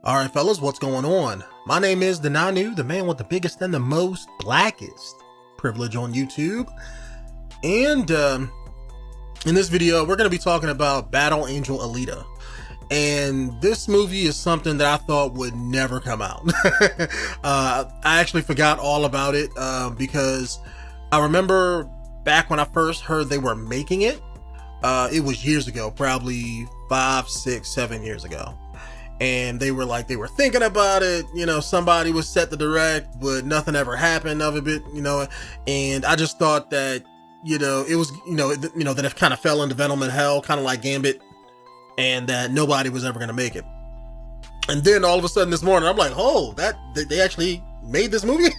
Alright fellas, what's going on? My name is Denonu, the man with the biggest and the most blackest privilege on YouTube. And in this video, we're going to be talking about Battle Angel Alita. And this movie is something that I thought would never come out. I actually forgot all about it because I remember back when I first heard they were making it. It was years ago, probably 5, 6, 7 years ago. And they were thinking about it, somebody was set to direct, but nothing ever happened of it, and I just thought that, it was, that it kind of fell into development hell, kind of like Gambit, and that nobody was ever going to make it. And then all of a sudden this morning, I'm like, oh, they actually made this movie?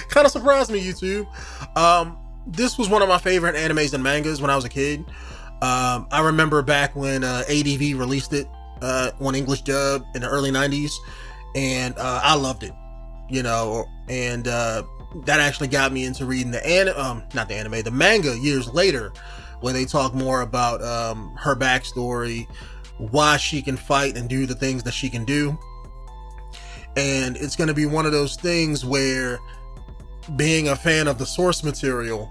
Kind of surprised me, YouTube. This was one of my favorite animes and mangas when I was a kid. I remember back when ADV released it, on English dub in the early 90s, and I loved it, and that actually got me into reading the manga years later, where they talk more about her backstory, why she can fight and do the things that she can do. And it's going to be one of those things where, being a fan of the source material,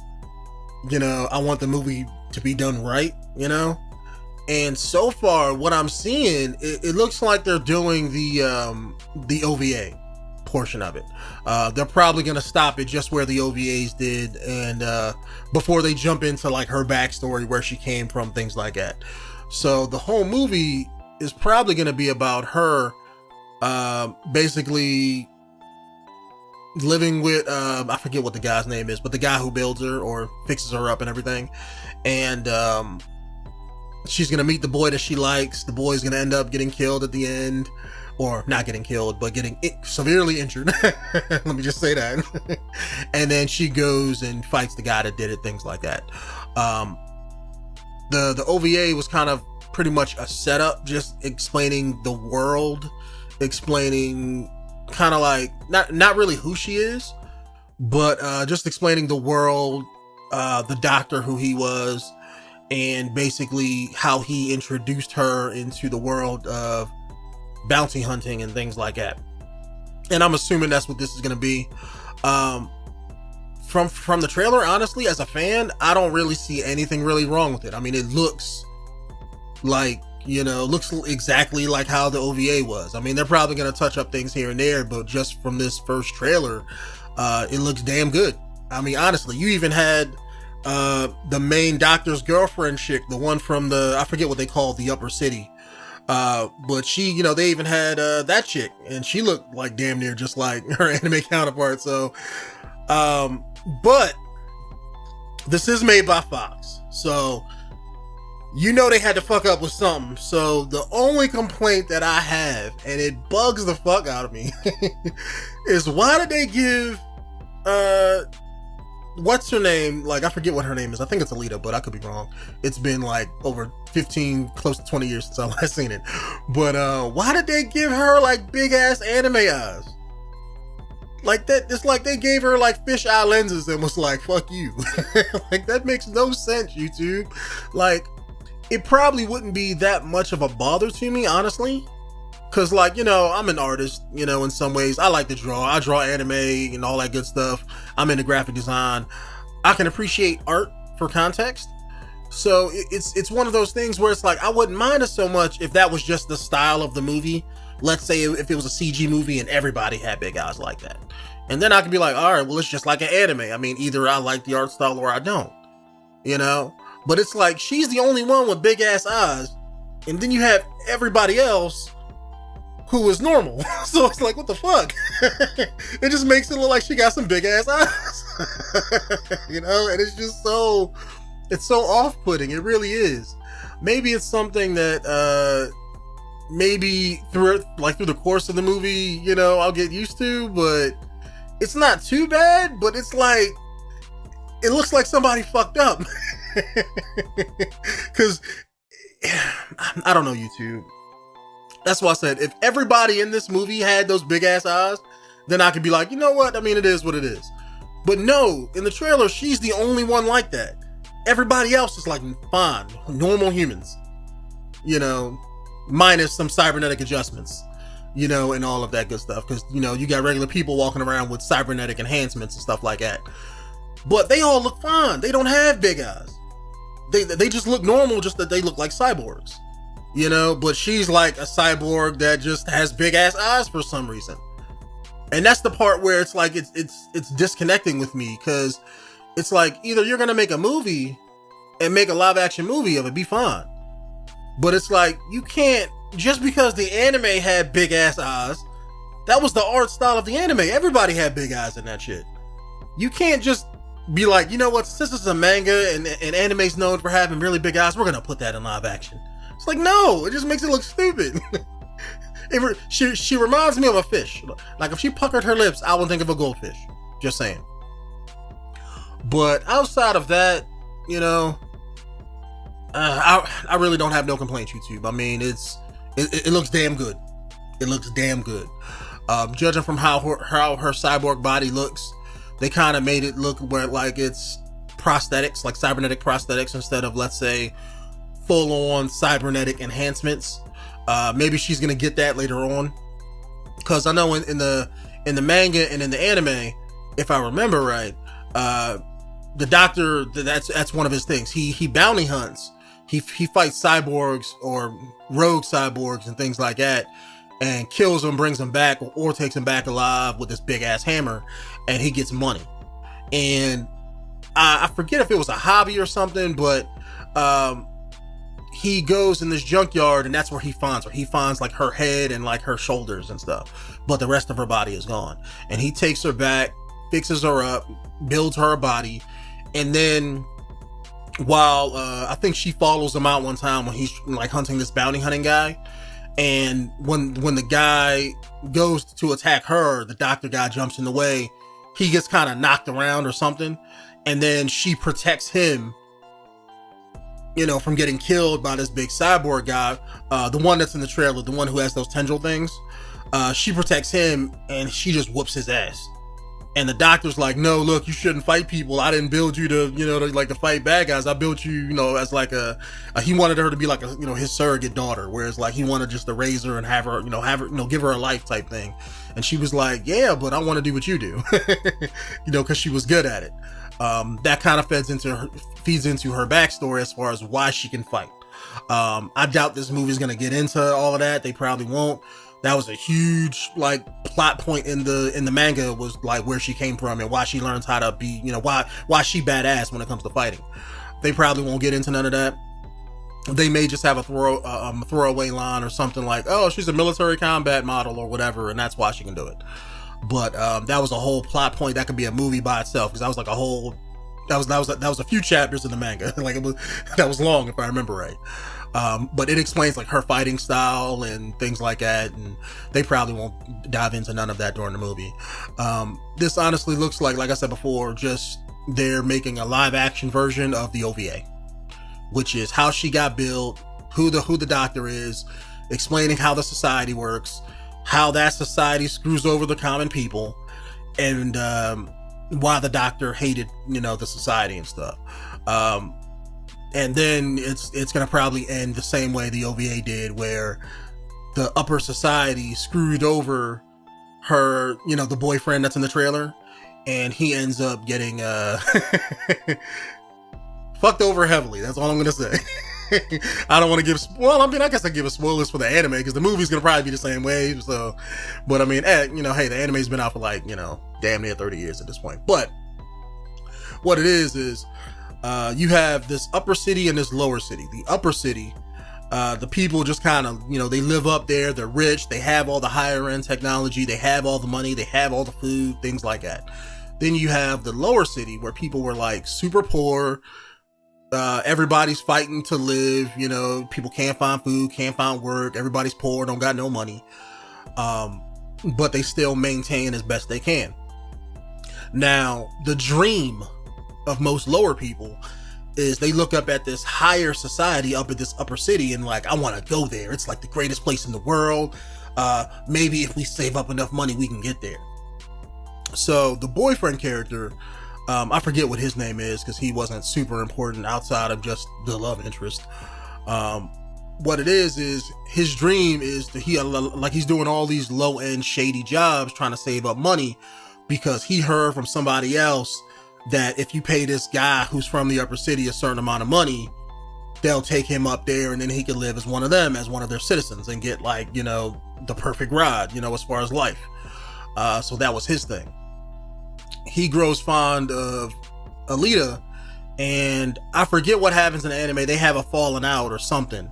I want the movie to be done right, And so far, what I'm seeing, it looks like they're doing the OVA portion of it. They're probably going to stop it just where the OVAs did, and before they jump into like her backstory, where she came from, things like that. So the whole movie is probably going to be about her basically living with, I forget what the guy's name is, but the guy who builds her or fixes her up and everything. And she's going to meet the boy that she likes. The boy's going to end up getting killed at the end, or not getting killed, but getting severely injured. Let me just say that. And then she goes and fights the guy that did it, things like that. The OVA was kind of pretty much a setup, just explaining the world, explaining kind of like, not really who she is, but just explaining the world, the doctor, who he was, and basically how he introduced her into the world of bounty hunting and things like that. And I'm assuming that's what this is going to be. From the trailer, honestly, as a fan, I don't really see anything really wrong with it. I mean, it looks like, looks exactly like how the OVA was. I mean, they're probably going to touch up things here and there, but just from this first trailer, it looks damn good. I mean, honestly, you even had the main doctor's girlfriend chick, the one from I forget what they call the upper city, but she, they even had that chick, and she looked like damn near just like her anime counterpart. So but this is made by Fox, so they had to fuck up with something. So the only complaint that I have, and it bugs the fuck out of me, is why did they give what's her name? Like, I forget what her name is. I think it's Alita, but I could be wrong. It's been like over 15, close to 20 years since I last seen it. But why did they give her like big ass anime eyes? Like that, it's like they gave her like fish eye lenses and was like, fuck you. Like, that makes no sense, YouTube. Like, it probably wouldn't be that much of a bother to me, honestly. Cause like, I'm an artist, in some ways. I like to draw. I draw anime and all that good stuff. I'm into graphic design. I can appreciate art for context. So it's one of those things where it's like, I wouldn't mind it so much if that was just the style of the movie. Let's say if it was a CG movie and everybody had big eyes like that. And then I could be like, all right, well, it's just like an anime. I mean, either I like the art style or I don't, But it's like, she's the only one with big ass eyes. And then you have everybody else who is normal. So it's like, what the fuck? It just makes it look like she got some big ass eyes. And it's just it's so off-putting. It really is. Maybe it's something that maybe through the course of the movie, I'll get used to, but it's not too bad. But it's like, it looks like somebody fucked up. Because I don't know, YouTube. That's why I said, if everybody in this movie had those big ass eyes, then I could be like, you know what? I mean, it is what it is. But no, in the trailer, she's the only one like that. Everybody else is like fine, normal humans, minus some cybernetic adjustments. you know, and all of that good stuff. Because, you know, you got regular people walking around with cybernetic enhancements and stuff like that. But they all look fine. They don't have big eyes. They just look normal, just that they look like cyborgs. You know, but she's like a cyborg that just has big ass eyes for some reason. And that's the part where it's like, it's disconnecting with me, because it's like, either you're going to make a movie and make a live action movie of it, be fine. But it's like, you can't, just because the anime had big ass eyes, that was the art style of the anime. Everybody had big eyes in that shit. You can't just be like, you know what, since this is a manga and anime's known for having really big eyes, we're going to put that in live action. It's like, no, it just makes it look stupid. She reminds me of a fish. Like, if she puckered her lips, I would think of a goldfish. Just saying. But outside of that, you know, I really don't have no complaints, YouTube. I mean, it looks damn good. It looks damn good. Judging from how her cyborg body looks, they kind of made it look where like it's prosthetics, like cybernetic prosthetics, instead of, let's say, full-on cybernetic enhancements. Maybe she's gonna get that later on, because I know in the manga and in the anime, if I remember right, the doctor, that's one of his things. He bounty hunts. He fights cyborgs or rogue cyborgs and things like that, and kills them, brings them back, or takes them back alive with this big ass hammer, and he gets money. And I forget if it was a hobby or something, but he goes in this junkyard, and that's where he finds her. He finds like her head and like her shoulders and stuff, but the rest of her body is gone. And he takes her back, fixes her up, builds her a body, and then while I think she follows him out one time when he's like hunting this bounty hunting guy, and when the guy goes to attack her, the doctor guy jumps in the way. He gets kind of knocked around or something, and then she protects him, you know, from getting killed by this big cyborg guy, the one that's in the trailer, the one who has those tendril things. She protects him, and she just whoops his ass. And the doctor's like, no, look, you shouldn't fight people. I didn't build you to, you know, to fight bad guys. I built you, you know, as like he wanted her to be like a, you know, his surrogate daughter. Whereas like he wanted just to raise her and have her, give her a life type thing. And she was like, yeah, but I want to do what you do, you know, cause she was good at it. That kind of feeds into her backstory as far as why she can fight. I doubt this movie's going to get into all of that. They probably won't. That was a huge like plot point in the manga, was like where she came from and why she learns how to be, you know, why she badass when it comes to fighting. They probably won't get into none of that. They may just have a throwaway line or something like, oh, she's a military combat model or whatever, and that's why she can do it. But that was a whole plot point that could be a movie by itself, because that was like a whole, that was a few chapters in the manga. Like that was long, if I remember right. But it explains like her fighting style and things like that, and they probably won't dive into none of that during the movie. This honestly looks like I said before, just they're making a live action version of the OVA, which is how she got built, who the doctor is, explaining how the society works, how that society screws over the common people, and why the doctor hated, you know, the society and stuff. And then it's gonna probably end the same way the OVA did, where the upper society screwed over her, you know, the boyfriend that's in the trailer, and he ends up getting fucked over heavily. That's all I'm gonna say. I don't want to give, well, I mean, I guess I give a spoilers for the anime, because the movie's gonna probably be the same way. So, but I mean, you know, hey, the anime's been out for like, you know, damn near 30 years at this point. But what it is you have this upper city and this lower city. The upper city, the people just kind of, you know, they live up there, they're rich, they have all the higher end technology, they have all the money, they have all the food, things like that. Then you have the lower city, where people were like super poor, everybody's fighting to live, you know, people can't find food, can't find work, everybody's poor, don't got no money, but they still maintain as best they can. Now, the dream of most lower people is they look up at this higher society up at this upper city and like, I want to go there. It's like the greatest place in the world. Maybe if we save up enough money, we can get there. So the boyfriend character, I forget what his name is, because he wasn't super important outside of just the love interest. what it is his dream is that he's doing all these low-end shady jobs trying to save up money, because he heard from somebody else that if you pay this guy who's from the upper city a certain amount of money, they'll take him up there and then he can live as one of them, as one of their citizens, and get like, you know, the perfect ride, you know, as far as life. So that was his thing. He grows fond of Alita, and I forget what happens in the anime. They have a falling out or something,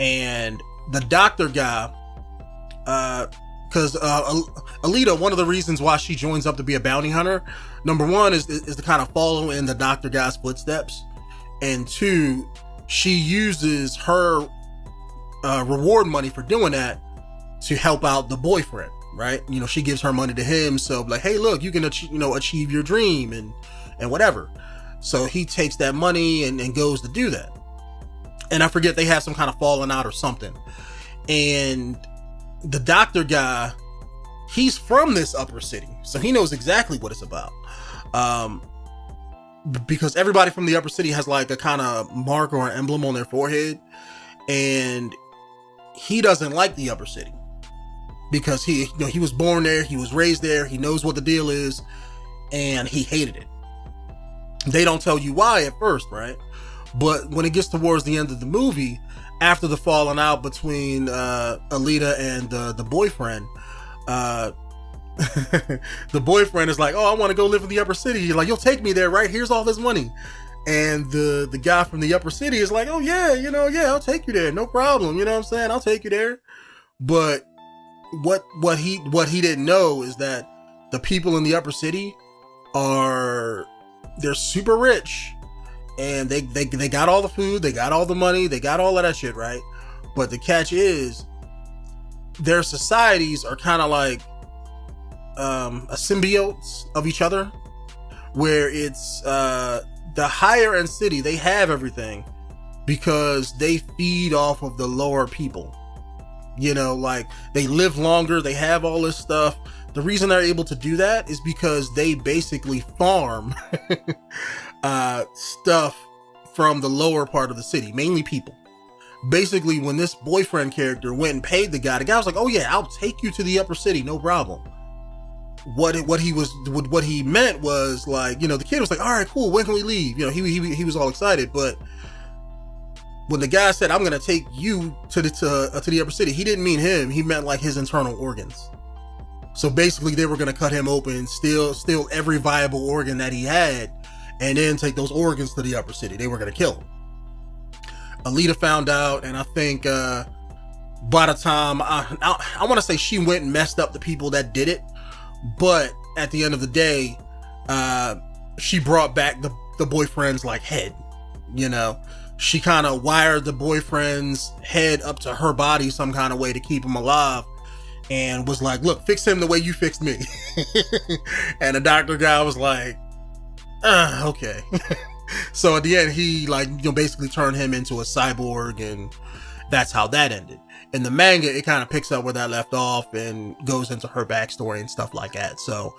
and the doctor guy, because Alita, one of the reasons why she joins up to be a bounty hunter, number one is to kind of follow in the doctor guy's footsteps, and two, she uses her reward money for doing that to help out the boyfriend, right? You know, she gives her money to him, so like, hey, look, you can achieve your dream and whatever. So he takes that money and goes to do that. And I forget, they have some kind of falling out or something. And the doctor guy, he's from this upper city, so he knows exactly what it's about. Because everybody from the upper city has like a kind of mark or an emblem on their forehead, and he doesn't like the upper city because he was born there, he was raised there, he knows what the deal is, and he hated it. They don't tell you why at first, right? But when it gets towards the end of the movie, after the falling out between Alita and the boyfriend, the boyfriend is like, oh, I want to go live in the upper city. You're like, you'll take me there, right? Here's all this money. And the guy from the upper city is like, oh yeah, I'll take you there, no problem. You know what I'm saying? I'll take you there. But what he didn't know is that the people in the upper city they're super rich, and they got all the food, they got all the money, they got all of that shit, right? But the catch is, their societies are kind of like a symbiotes of each other, where it's the higher end city, they have everything because they feed off of the lower people. You know, like, they live longer, they have all this stuff. The reason they're able to do that is because they basically farm stuff from the lower part of the city, mainly people. Basically, when this boyfriend character went and paid the guy was like, oh yeah, I'll take you to the upper city, no problem. What he meant was like, the kid was like, all right, cool, when can we leave? He was all excited, but when the guy said, I'm gonna take you to the upper city, he didn't mean him, he meant like his internal organs. So basically they were gonna cut him open, steal every viable organ that he had, and then take those organs to the upper city. They were gonna kill him. Alita found out, and I think by the time I want to say she went and messed up the people that did it, but at the end of the day, she brought back the boyfriend's like head. She kind of wired the boyfriend's head up to her body some kind of way to keep him alive, and was like, look, fix him the way you fixed me. And the doctor guy was like, okay. So at the end, he basically turned him into a cyborg, and that's how that ended. In the manga, it kind of picks up where that left off and goes into her backstory and stuff like that. So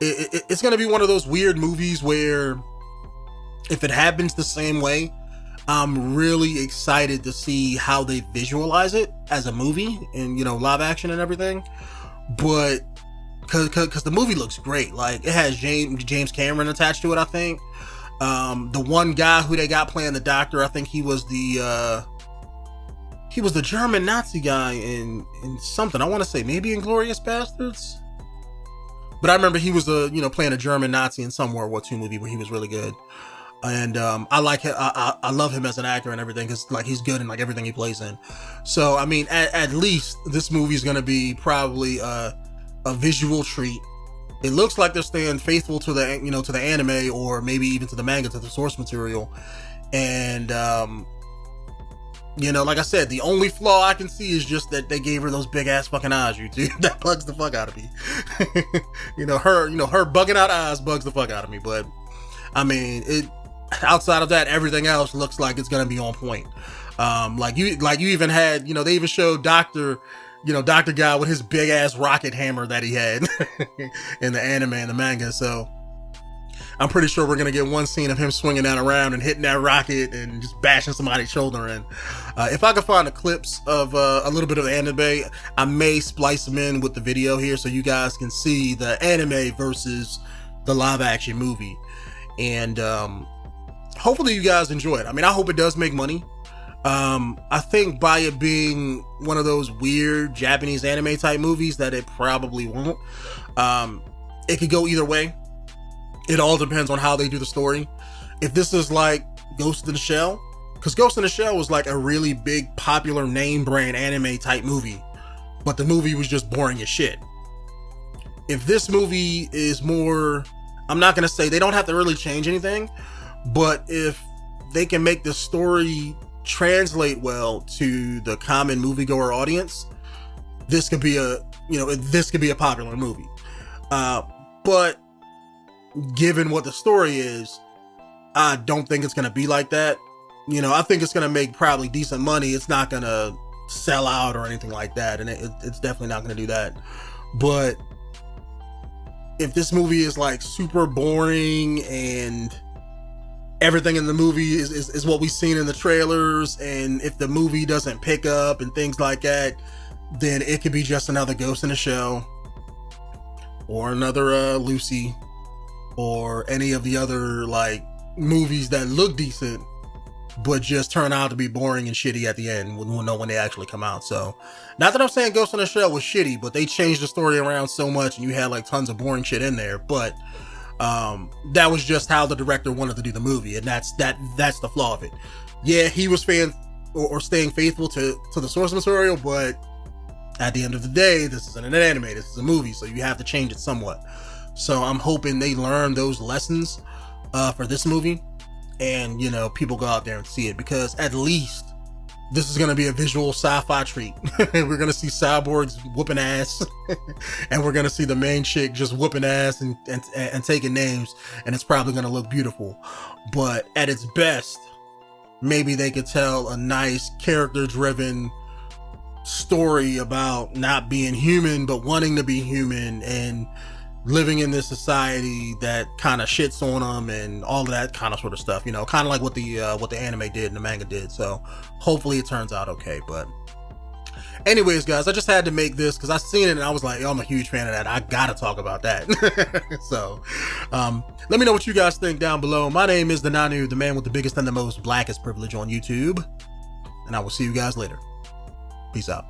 it's going to be one of those weird movies where if it happens the same way, I'm really excited to see how they visualize it as a movie and, live action and everything. But because the movie looks great. Like, it has James Cameron attached to it, I think. The one guy who they got playing the doctor, I think he was the German Nazi guy in something. I want to say maybe Inglourious Bastards. But I remember he was playing a German Nazi in some World War II movie where he was really good. And I like him. I love him as an actor and everything, because he's good in everything he plays in. So I mean, at least this movie is going to be probably a visual treat. It looks like they're staying faithful to the to the anime, or maybe even to the manga, to the source material. And like I said, the only flaw I can see is just that they gave her those big ass fucking eyes, dude. That bugs the fuck out of me. Her bugging out eyes bugs the fuck out of me. But I mean, outside of that, everything else looks like it's gonna be on point. You even had, they even showed Dr. Guy with his big ass rocket hammer that he had in the anime and the manga. So I'm pretty sure we're gonna get one scene of him swinging that around and hitting that rocket and just bashing somebody's shoulder in. If I can find the clips of a little bit of the anime, I may splice them in with the video here so you guys can see the anime versus the live action movie. And hopefully you guys enjoy it. I mean, I hope it does make money. I think by it being one of those weird Japanese anime type movies that it probably won't. It could go either way. It all depends on how they do the story. If this is like Ghost in the Shell, because Ghost in the Shell was like a really big popular name brand anime type movie, but the movie was just boring as shit. If this movie is more, I'm not going to say they don't have to really change anything, but if they can make the story translate well to the common moviegoer audience, this could be a popular movie. But given what the story is, I don't think it's going to be like that. I think it's going to make probably decent money. It's not going to sell out or anything like that. And it's definitely not going to do that. But if this movie is like super boring and everything in the movie is what we've seen in the trailers, and if the movie doesn't pick up and things like that, then it could be just another Ghost in the Shell or another Lucy or any of the other like movies that look decent but just turn out to be boring and shitty at the end when they actually come out. So not that I'm saying Ghost in the Shell was shitty, but they changed the story around so much and you had like tons of boring shit in there. But that was just how the director wanted to do the movie, and that's the flaw of it. Yeah, he was staying faithful to the source material, but at the end of the day, this isn't an anime, this is a movie, so you have to change it somewhat. So I'm hoping they learn those lessons for this movie, and people go out there and see it, because at least this is going to be a visual sci-fi treat. We're going to see cyborgs whooping ass and we're going to see the main chick just whooping ass and taking names, and it's probably going to look beautiful. But at its best, maybe they could tell a nice character-driven story about not being human but wanting to be human and living in this society that kind of shits on them and all of that kind of sort of stuff, kind of like what the anime did and the manga did. So hopefully it turns out okay. But anyways, guys, I just had to make this because I seen it and I was like, yo, I'm a huge fan of that. I gotta talk about that. So let me know what you guys think down below. My name is Denonu, the man with the biggest and the most blackest privilege on YouTube, and I will see you guys later. Peace out.